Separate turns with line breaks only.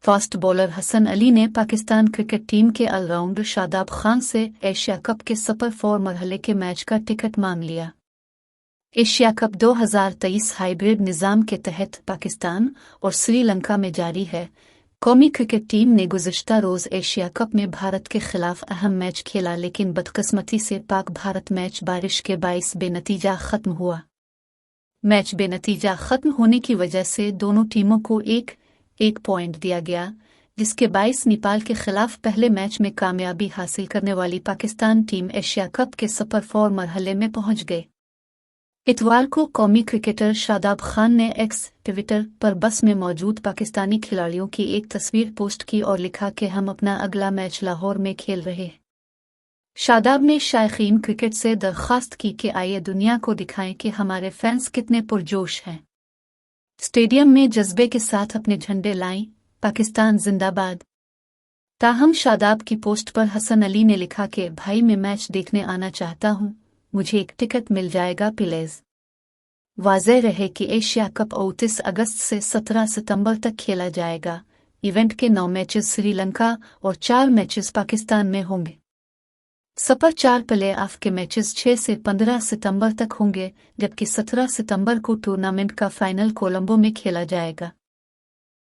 Fast bowler Hasan Ali ने Pakistan cricket team के allrounder Shadab Khan से एशिया कप के सुपर 4 मरहले के मैच का टिकट मांग लिया। एशिया कप 2023 हाइब्रिड निज़ाम के तहत पाकिस्तान और श्रीलंका में जारी है। कौमी क्रिकेट टीम ने गुज़िश्ता रोज़ एशिया कप में भारत के खिलाफ अहम मैच खेला, लेकिन बदकिस्मती से पाक भारत मैच बारिश के बाइस बेनतीजा ख़त्म हुआ। मैच बेनतीजा ख़त्म होने की वजह से दोनों टीमों को एक पॉइंट दिया गया, जिसके बाइस नेपाल के खिलाफ पहले मैच में कामयाबी हासिल करने वाली पाकिस्तान टीम एशिया कप के सुपर 4 मरहले में पहुंच गए। इतवार को कौमी क्रिकेटर शादाब खान ने एक्स ट्विटर पर बस में मौजूद पाकिस्तानी खिलाड़ियों की एक तस्वीर पोस्ट की और लिखा कि हम अपना अगला मैच लाहौर में खेल रहे। शादाब ने शायकीन क्रिकेट से दरख्वास्त की कि आइए दुनिया को दिखाएं कि हमारे फैंस कितने पुरजोश हैं। स्टेडियम में जज्बे के साथ अपने झंडे लाएं, पाकिस्तान जिंदाबाद। ताहम शादाब की पोस्ट पर हसन अली ने लिखा कि भाई मैं मैच देखने आना चाहता हूं, मुझे एक टिकट मिल जाएगा प्लीज। वाज़ेह रहे कि एशिया कप 29 अगस्त से 17 सितंबर तक खेला जाएगा। इवेंट के 9 मैचेस श्रीलंका और 4 मैचेस पाकिस्तान में होंगे। सुपर 4 प्ले ऑफ के मैचेस 6 से 15 सितंबर तक होंगे, जबकि 17 सितंबर को टूर्नामेंट का फाइनल कोलंबो में खेला जाएगा।